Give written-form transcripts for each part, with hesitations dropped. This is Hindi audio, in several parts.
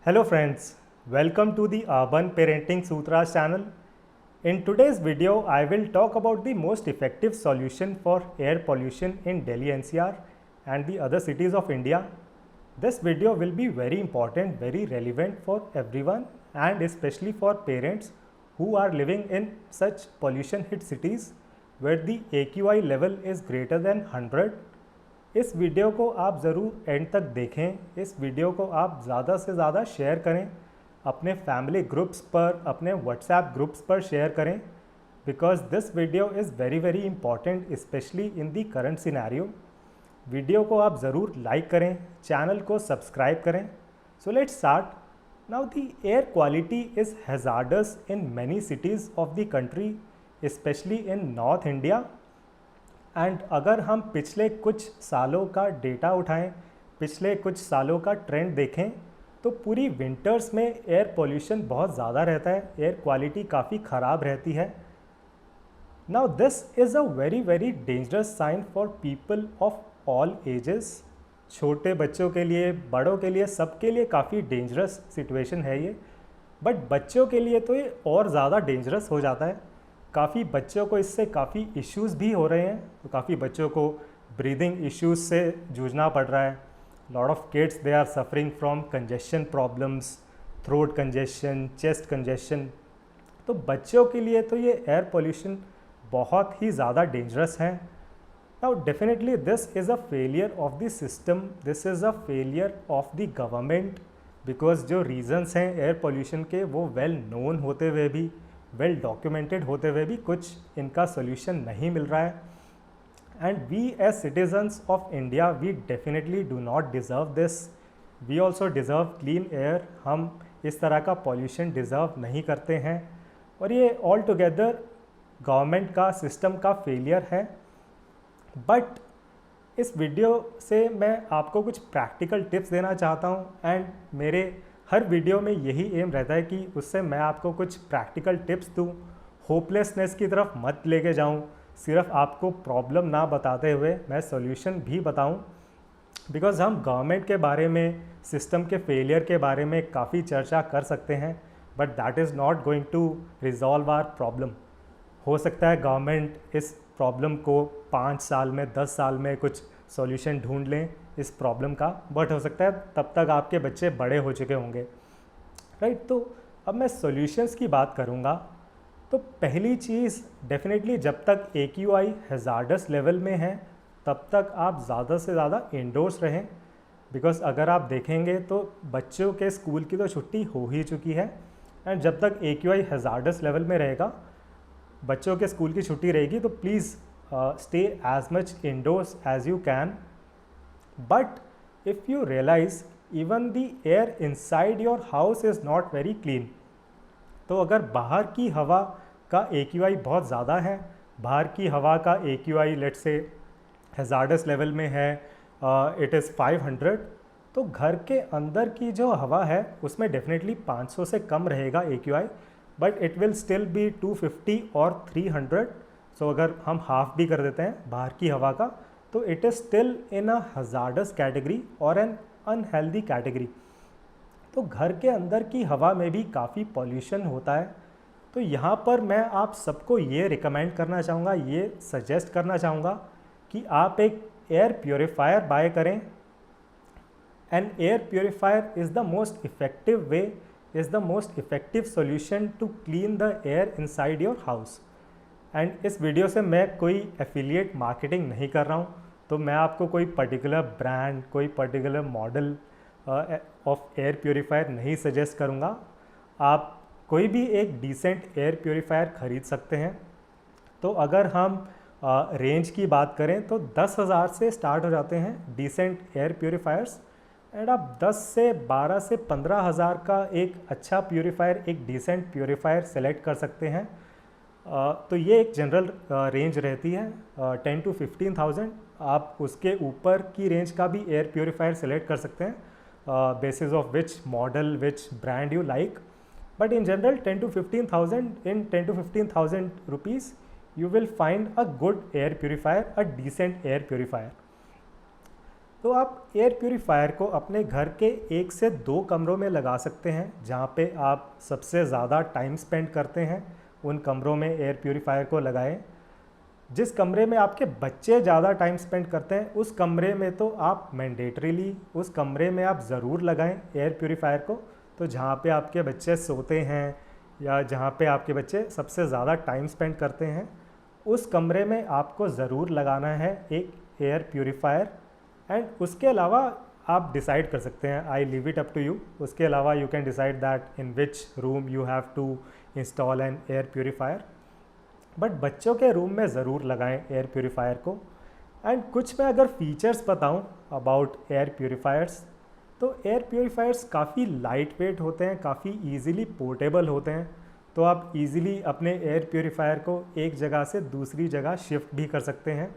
Hello friends, welcome to the Urban Parenting Sutras channel. In today's video, I will talk about the most effective solution for air pollution in Delhi NCR and the other cities of India. This video will be very important, very relevant for everyone and especially for parents who are living in such pollution hit cities where the AQI level is greater than 100. इस वीडियो को आप ज़रूर एंड तक देखें, इस वीडियो को आप ज़्यादा से ज़्यादा शेयर करें, अपने फैमिली ग्रुप्स पर, अपने व्हाट्सएप ग्रुप्स पर शेयर करें, because this video is very very important specially in the current scenario. Video को आप ज़रूर लाइक करें, चैनल को सब्सक्राइब करें. So let's start. Now the air quality is hazardous in many cities of the country, specially in north India. And अगर हम पिछले कुछ सालों का डेटा उठाएं, पिछले कुछ सालों का ट्रेंड देखें, तो पूरी विंटर्स में एयर पोल्यूशन बहुत ज़्यादा रहता है, एयर क्वालिटी काफ़ी ख़राब रहती है. Now this is a very very dangerous sign for people of all ages. छोटे बच्चों के लिए, बड़ों के लिए, सबके लिए काफ़ी डेंजरस सिचुएशन है ये. बट बच्चों के लिए तो ये और ज़्यादा डेंजरस हो जाता है. काफ़ी बच्चों को इससे काफ़ी इश्यूज़ भी हो रहे हैं. तो काफ़ी बच्चों को ब्रीदिंग इश्यूज़ से जूझना पड़ रहा है. Lot of kids they are suffering from congestion problems, throat congestion, chest congestion. तो बच्चों के लिए तो ये एयर पोल्यूशन बहुत ही ज़्यादा डेंजरस है. Now definitely this is a failure of the system, this is a failure of the government, because जो रीजंस हैं एयर पोल्यूशन के वो वेल नोन होते हुए भी, वेल डॉक्यूमेंटेड होते हुए भी कुछ इनका सोल्यूशन नहीं मिल रहा है. And we as citizens of India we definitely do not deserve this. We also deserve clean air. हम इस तरह का पॉल्यूशन डिज़र्व नहीं करते हैं और ये ऑल टुगेदर गवर्नमेंट का, सिस्टम का फेलियर है. बट इस वीडियो से मैं आपको कुछ प्रैक्टिकल टिप्स देना चाहता हूँ एंड मेरे हर वीडियो में यही एम रहता है कि उससे मैं आपको कुछ प्रैक्टिकल टिप्स दूँ, होपलेसनेस की तरफ मत लेके जाऊँ, सिर्फ आपको प्रॉब्लम ना बताते हुए मैं सॉल्यूशन भी बताऊँ. बिकॉज़ हम गवर्नमेंट के बारे में, सिस्टम के फेलियर के बारे में काफ़ी चर्चा कर सकते हैं, but that is not going to resolve our problem. हो सकता है गवर्नमेंट इस प्रॉब्लम को 5 साल में, 10 साल में कुछ सॉल्यूशन ढूंढ लें इस प्रॉब्लम का, बट हो सकता है तब तक आपके बच्चे बड़े हो चुके होंगे, राइट. तो अब मैं सॉल्यूशंस की बात करूँगा. तो पहली चीज़ डेफिनेटली जब तक AQI हैज़ार्डस लेवल में है तब तक आप ज़्यादा से ज़्यादा इंडोर्स रहें. बिकॉज अगर आप देखेंगे तो बच्चों के स्कूल की तो छुट्टी हो ही चुकी है एंड जब तक AQI हैज़ार्डस लेवल में रहेगा, बच्चों के स्कूल की छुट्टी रहेगी, तो please stay as much indoors as you can. But if you realize even the air inside your house is not very clean, तो अगर बाहर की हवा का AQI बहुत ज़्यादा है, बाहर की हवा का AQI let's say hazardous level में है, इट इज़ 500, तो घर के अंदर की जो हवा है उसमें डेफिनेटली 500 से कम रहेगा AQI, but it will still be 250 और 300. सो अगर हम हाफ भी कर देते हैं बाहर की हवा का, तो it is still in a hazards category और एन अनहेल्दी कैटेगरी. तो घर के अंदर की हवा में भी काफ़ी पॉल्यूशन होता है. तो यहाँ पर मैं आप सबको ये रिकमेंड करना चाहूँगा, ये सजेस्ट करना चाहूँगा कि आप एक एयर प्योरीफायर बाय करें. An air purifier is the most effective way, is the most effective solution to clean the air inside your house. And इस वीडियो से मैं कोई एफिलिएट मार्केटिंग नहीं कर रहा हूँ, तो मैं आपको कोई पर्टिकुलर ब्रांड, कोई particular model of air purifier नहीं सजेस्ट करूँगा. आप कोई भी एक डिसेंट एयर प्योरीफायर ख़रीद सकते हैं. तो अगर हम रेंज की बात करें तो 10,000 से स्टार्ट हो जाते हैं डिसेंट एयर प्योरीफायर्स. एंड आप 10 से 12 से 15,000 का एक अच्छा प्योरीफायर, एक डिसेंट प्योरीफायर सेलेक्ट कर सकते हैं. तो ये एक जनरल रेंज रहती है 10 to 15,000. आप उसके ऊपर की रेंज का भी एयर प्योरीफायर सेलेक्ट कर सकते हैं basis of which model, which brand you like. But in general 10 to 15,000, in 10 to 15,000 rupees you will find a good air purifier, a decent air purifier. तो आप एयर प्योरीफायर को अपने घर के 1 से 2 कमरों में लगा सकते हैं जहाँ पे आप सबसे ज़्यादा टाइम स्पेंड करते हैं, उन कमरों में एयर प्योरीफायर को लगाएं। जिस कमरे में आपके बच्चे ज़्यादा टाइम स्पेंड करते हैं उस कमरे में तो आप मैंडेटरीली उस कमरे में आप ज़रूर लगाएं एयर प्योरीफायर को। तो जहाँ पे आपके बच्चे सोते हैं या जहाँ पे आपके बच्चे सबसे ज़्यादा टाइम स्पेंड करते हैं उस कमरे में आपको ज़रूर लगाना है एक एयर प्योरीफायर। एंड उसके अलावा आप डिसाइड कर सकते हैं, I leave it up to you, उसके अलावा you can decide that in which room you have to install an air purifier. But बच्चों के रूम में ज़रूर लगाएं एयर प्योरीफायर को। एंड कुछ मैं अगर फीचर्स बताऊं अबाउट एयर प्योरीफायर्स, तो एयर प्योरीफायर्स काफ़ी लाइट वेट होते हैं, काफ़ी ईज़िली पोर्टेबल होते हैं। तो आप इजीली अपने एयर प्योरीफायर को एक जगह से दूसरी जगह शिफ्ट भी कर सकते हैं।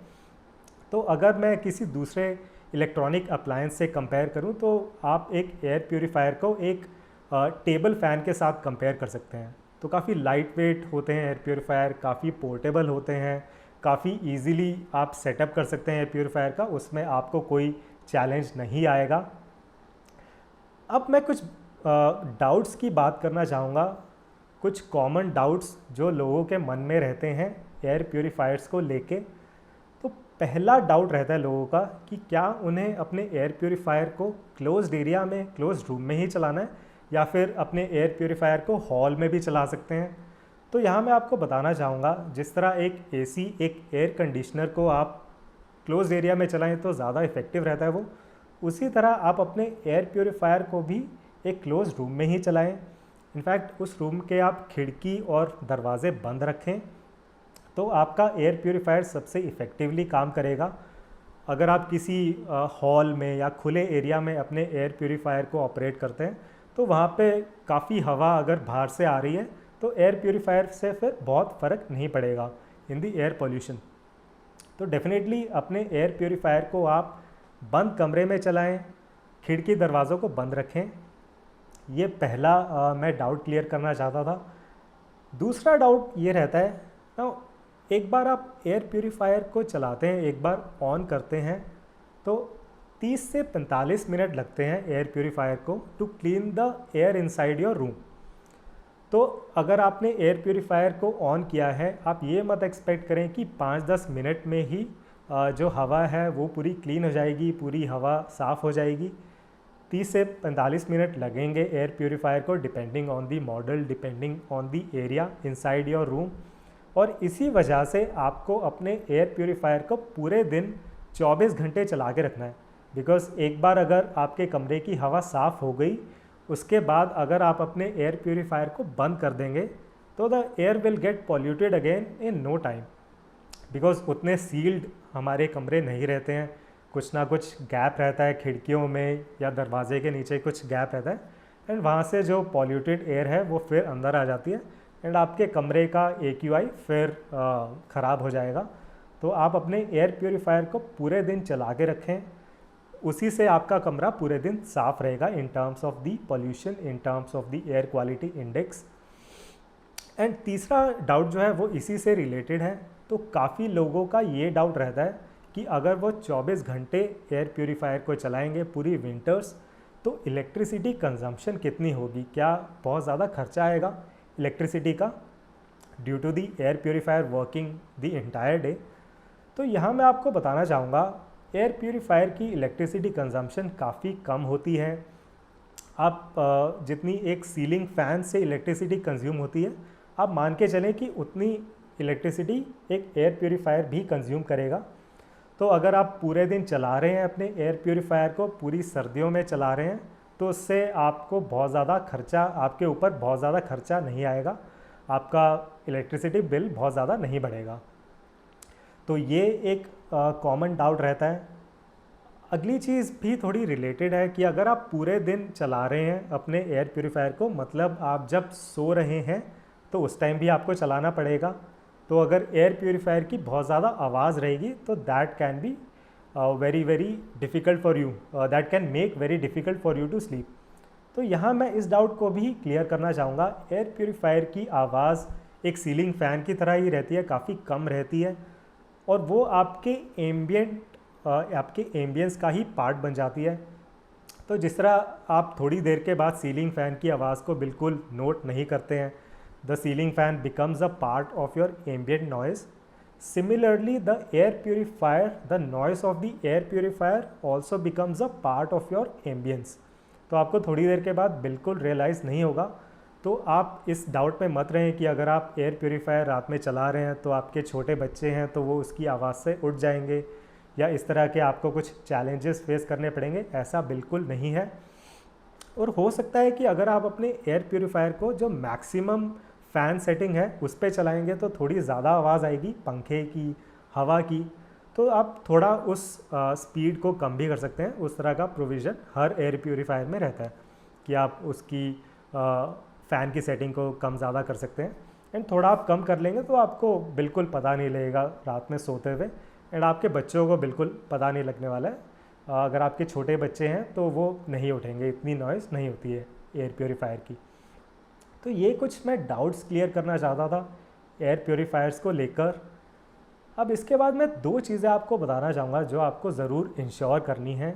तो अगर मैं किसी दूसरे इलेक्ट्रॉनिक अप्लायंस से कंपेयर करूं तो आप एक एयर प्योरीफायर को एक टेबल फ़ैन के साथ कंपेयर कर सकते हैं। तो काफ़ी लाइट वेट होते हैं एयर प्योरीफायर, काफ़ी पोर्टेबल होते हैं, काफ़ी इजीली आप सेटअप कर सकते हैं एयर प्योरीफायर का, उसमें आपको कोई चैलेंज नहीं आएगा। अब मैं कुछ डाउट्स की बात करना चाहूँगा, कुछ कॉमन डाउट्स जो लोगों के मन में रहते हैं एयर प्योरीफायर्स को लेके। तो पहला डाउट रहता है लोगों का कि क्या उन्हें अपने एयर प्योरीफायर को क्लोज्ड एरिया में, क्लोज्ड रूम में ही चलाना है या फिर अपने एयर प्योरीफायर को हॉल में भी चला सकते हैं। तो यहाँ मैं आपको बताना चाहूँगा, जिस तरह एक एसी, एक एयर कंडीशनर को आप क्लोज्ड एरिया में चलाएं तो ज़्यादा इफ़ेक्टिव रहता है वो, उसी तरह आप अपने एयर प्योरीफायर को भी एक क्लोज्ड रूम में ही चलाएं। इनफैक्ट उस रूम के आप खिड़की और दरवाज़े बंद रखें तो आपका एयर प्योरीफायर सबसे इफ़ेक्टिवली काम करेगा। अगर आप किसी हॉल में या खुले एरिया में अपने एयर प्योरीफायर को ऑपरेट करते हैं तो वहाँ पे काफ़ी हवा अगर बाहर से आ रही है तो एयर प्योरीफायर से फिर बहुत फ़र्क नहीं पड़ेगा इन दी एयर पोल्यूशन। तो डेफिनेटली अपने एयर प्योरीफायर को आप बंद कमरे में चलाएं, खिड़की दरवाज़ों को बंद रखें। ये पहला मैं डाउट क्लियर करना चाहता था। दूसरा डाउट ये रहता है ना, एक बार आप एयर प्योरीफायर को चलाते हैं, एक बार ऑन करते हैं तो 30 से 45 मिनट लगते हैं एयर प्योरीफायर को to clean the air inside your room. तो अगर आपने एयर प्योरीफायर को ऑन किया है, आप ये मत एक्सपेक्ट करें कि 5-10 मिनट में ही जो हवा है वो पूरी क्लीन हो जाएगी, पूरी हवा साफ़ हो जाएगी। 30 से 45 मिनट लगेंगे एयर प्योरीफायर को, depending on the model, depending on the area inside your room. और इसी वजह से आपको अपने एयर प्योरीफायर को पूरे दिन 24 घंटे चला के रखना है। बिकॉज़ एक बार अगर आपके कमरे की हवा साफ़ हो गई, उसके बाद अगर आप अपने एयर प्योरीफायर को बंद कर देंगे तो the air will get polluted again in no time. Because उतने सील्ड हमारे कमरे नहीं रहते हैं, कुछ ना कुछ गैप रहता है खिड़कियों में या दरवाजे के नीचे कुछ गैप रहता है, एंड वहाँ से जो पॉल्यूटेड एयर है वो फिर अंदर आ जाती है एंड आपके कमरे का AQI फिर ख़राब हो जाएगा। तो आप अपने एयर प्योरीफायर को पूरे दिन चला के रखें, उसी से आपका कमरा पूरे दिन साफ़ रहेगा in terms of the pollution, in terms of the air quality index. And तीसरा डाउट जो है वो इसी से रिलेटेड है। तो काफ़ी लोगों का ये डाउट रहता है कि अगर वो 24 घंटे एयर प्योरीफायर को चलाएंगे पूरी विंटर्स तो इलेक्ट्रिसिटी कंजम्पशन कितनी होगी, क्या बहुत ज़्यादा खर्चा आएगा इलेक्ट्रिसिटी का due to the air purifier working the entire day. तो यहाँ मैं आपको बताना चाहूँगा एयर प्योरीफायर की इलेक्ट्रिसिटी कंजम्पशन काफ़ी कम होती है। आप जितनी एक सीलिंग फ़ैन से इलेक्ट्रिसिटी कंज्यूम होती है, आप मान के चलें कि उतनी इलेक्ट्रिसिटी एक एयर प्योरीफायर भी कंज्यूम करेगा। तो अगर आप पूरे दिन चला रहे हैं अपने एयर प्योरीफायर को, पूरी सर्दियों में चला रहे हैं, तो उससे आपको बहुत ज़्यादा खर्चा, आपके ऊपर बहुत ज़्यादा खर्चा नहीं आएगा, आपका इलेक्ट्रिसिटी बिल बहुत ज़्यादा नहीं बढ़ेगा। तो ये एक कॉमन डाउट रहता है। अगली चीज़ भी थोड़ी रिलेटेड है कि अगर आप पूरे दिन चला रहे हैं अपने एयर प्योरीफायर को, मतलब आप जब सो रहे हैं तो उस टाइम भी आपको चलाना पड़ेगा। तो अगर एयर प्योरीफायर की बहुत ज़्यादा आवाज़ रहेगी तो that can be very very difficult for you, that can make very difficult for you to sleep. तो यहाँ मैं इस डाउट को भी क्लियर करना चाहूँगा। एयर प्योरीफायर की आवाज़ एक सीलिंग फ़ैन की तरह ही रहती है, काफ़ी कम रहती है, और वो आपके एम्बियंट आपके एम्बियंस का ही पार्ट बन जाती है। तो जिस तरह आप थोड़ी देर के बाद सीलिंग फ़ैन की आवाज़ को बिल्कुल नोट नहीं करते हैं, the ceiling fan becomes a part of your ambient noise. Similarly, the air purifier, the noise of the air purifier also becomes a part of your ambience. तो आपको थोड़ी देर के बाद बिल्कुल रियलाइज़ नहीं होगा। तो आप इस डाउट में मत रहें कि अगर आप एयर प्योरीफायर रात में चला रहे हैं तो आपके छोटे बच्चे हैं तो वो उसकी आवाज़ से उठ जाएंगे या इस तरह के आपको कुछ चैलेंजेस फेस करने पड़ेंगे। ऐसा बिल्कुल नहीं है। और हो सकता है कि अगर आप अपने एयर प्योरीफायर को जो मैक्सिमम फ़ैन सेटिंग है उस पर चलाएंगे तो थोड़ी ज़्यादा आवाज़ आएगी पंखे की, हवा की। तो आप थोड़ा उस स्पीड को कम भी कर सकते हैं। उस तरह का प्रोविज़न हर एयर प्योरीफायर में रहता है कि आप उसकी फ़ैन की सेटिंग को कम ज़्यादा कर सकते हैं। एंड थोड़ा आप कम कर लेंगे तो आपको बिल्कुल पता नहीं लगेगा रात में सोते हुए, एंड आपके बच्चों को बिल्कुल पता नहीं लगने वाला है। अगर आपके छोटे बच्चे हैं तो वो नहीं उठेंगे, इतनी नॉइज़ नहीं होती है एयर प्योरीफायर की। तो ये कुछ मैं डाउट्स क्लियर करना चाहता था एयर प्योरीफायर्स को लेकर। अब इसके बाद मैं 2 चीज़ें आपको बताना चाहूँगा जो आपको ज़रूर इंश्योर करनी है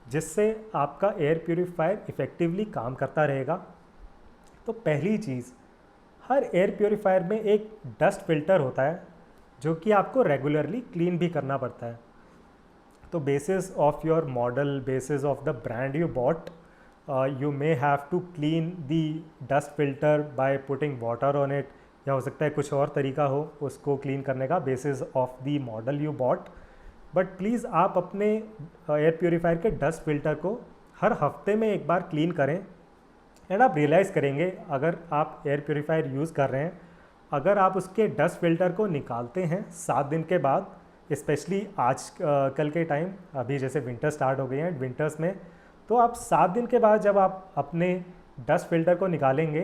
जिससे आपका एयर प्योरीफायर इफ़ेक्टिवली काम करता रहेगा। तो पहली चीज़, हर एयर प्योरीफायर में एक डस्ट फिल्टर होता है जो कि आपको रेगुलरली क्लीन भी करना पड़ता है। तो basis of your model, basis of the brand you bought, you may have to clean the dust filter by putting water on it, या हो सकता है कुछ और तरीका हो उसको क्लीन करने का basis of the model you bought. But please आप अपने एयर प्योरीफायर के डस्ट फिल्टर को हर हफ्ते में एक बार क्लीन करें। एंड आप रियलाइज़ करेंगे अगर आप एयर प्योरीफायर यूज़ कर रहे हैं, अगर आप उसके डस्ट फिल्टर को निकालते हैं 7 दिन के बाद, स्पेशली आज कल के टाइम, अभी जैसे विंटर स्टार्ट हो गई है, विंटर्स में, तो आप 7 दिन के बाद जब आप अपने डस्ट फिल्टर को निकालेंगे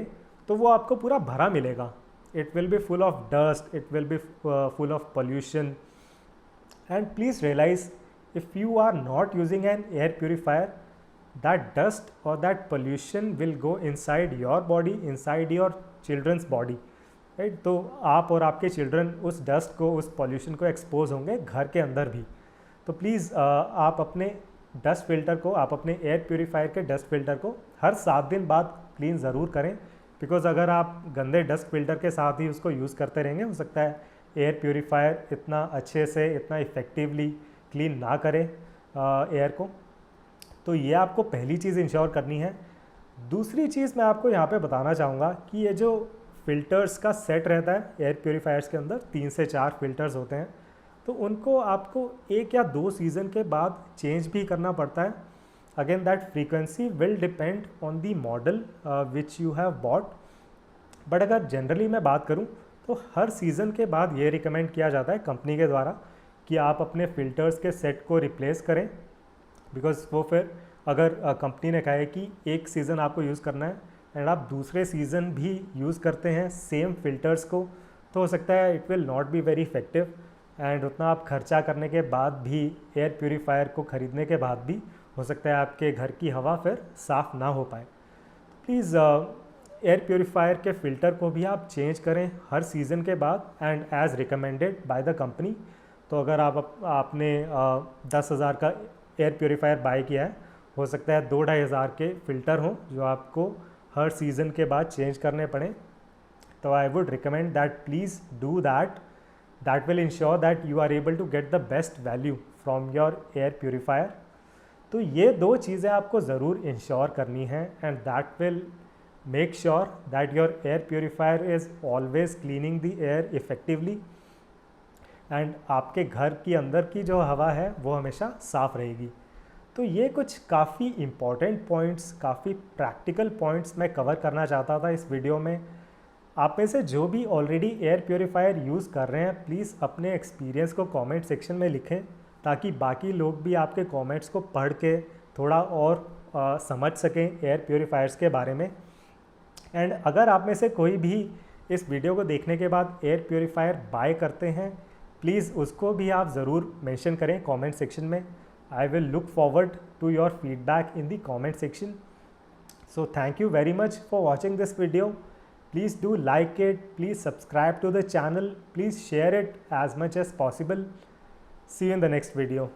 तो वो आपको पूरा भरा मिलेगा। It will be full of dust, it will be full of pollution. And please realise, if you are not using an air purifier, that dust और that pollution will go inside your body, inside your children's body, right. तो आप और आपके चिल्ड्रन उस डस्ट को, उस पोल्यूशन को एक्सपोज होंगे घर के अंदर भी। तो प्लीज़ आप अपने डस्ट फिल्टर को, आप अपने एयर प्योरीफायर के डस्ट फिल्टर को हर 7 दिन बाद क्लीन ज़रूर करें। बिकॉज़ अगर आप गंदे डस्ट फिल्टर के साथ ही उसको यूज़ करते रहेंगे, हो सकता है एयर प्योरीफायर इतना अच्छे से, इतना इफ़ेक्टिवली क्लीन ना करे एयर को। तो ये आपको पहली चीज़ इंश्योर करनी है। दूसरी चीज़ मैं आपको यहाँ पे बताना चाहूँगा कि ये जो फ़िल्टर्स का सेट रहता है एयर प्योरीफायर्स के अंदर, 3 से 4 फिल्टर्स होते हैं, तो उनको आपको 1 या 2 सीज़न के बाद चेंज भी करना पड़ता है। Again that frequency will depend on the model which you have bought. But अगर जनरली मैं बात करूं तो हर सीज़न के बाद ये रिकमेंड किया जाता है कंपनी के द्वारा कि आप अपने फ़िल्टर्स के सेट को रिप्लेस करें। बिकॉज वो फिर अगर कंपनी ने कहा है कि 1 सीज़न आपको यूज़ करना है एंड आप दूसरे सीज़न भी यूज़ करते हैं सेम फिल्टर्स को, तो हो सकता है it will not be very effective. And उतना आप खर्चा करने के बाद भी, एयर प्योरीफायर को ख़रीदने के बाद भी, हो सकता है आपके घर की हवा फिर साफ़ ना हो पाए। प्लीज़ एयर प्योरीफायर के फ़िल्टर को भी आप चेंज करें हर सीज़न के बाद and as recommended by the company. तो अगर आपने 10,000 का एयर प्योरीफायर बाय किया है, हो सकता है 2-2.5 हज़ार के फ़िल्टर हों जो आपको हर सीज़न के बाद चेंज करने पड़ें। तो I would recommend that please do that. That will ensure that you are able to get the best value from your air purifier. तो ये 2 चीज़ें आपको ज़रूर इंश्योर करनी है and that will make sure that your air purifier is always cleaning the air effectively and आपके घर की अंदर की जो हवा है वो हमेशा साफ़ रहेगी। तो ये कुछ काफ़ी इम्पॉर्टेंट पॉइंट्स, काफ़ी प्रैक्टिकल पॉइंट्स मैं कवर करना चाहता था इस वीडियो में। आप में से जो भी ऑलरेडी एयर प्योरीफायर यूज़ कर रहे हैं, प्लीज़ अपने एक्सपीरियंस को कमेंट सेक्शन में लिखें ताकि बाकी लोग भी आपके कमेंट्स को पढ़ के थोड़ा और समझ सकें एयर प्योरीफायर्स के बारे में। एंड अगर आप में से कोई भी इस वीडियो को देखने के बाद एयर प्योरीफायर बाय करते हैं, प्लीज़ उसको भी आप ज़रूर मेंशन करें कमेंट सेक्शन में। I will look forward to your feedback in the comment section. So thank you very much for watching this video. Please do like it, please subscribe to the channel, please share it as much as possible. See you in the next video.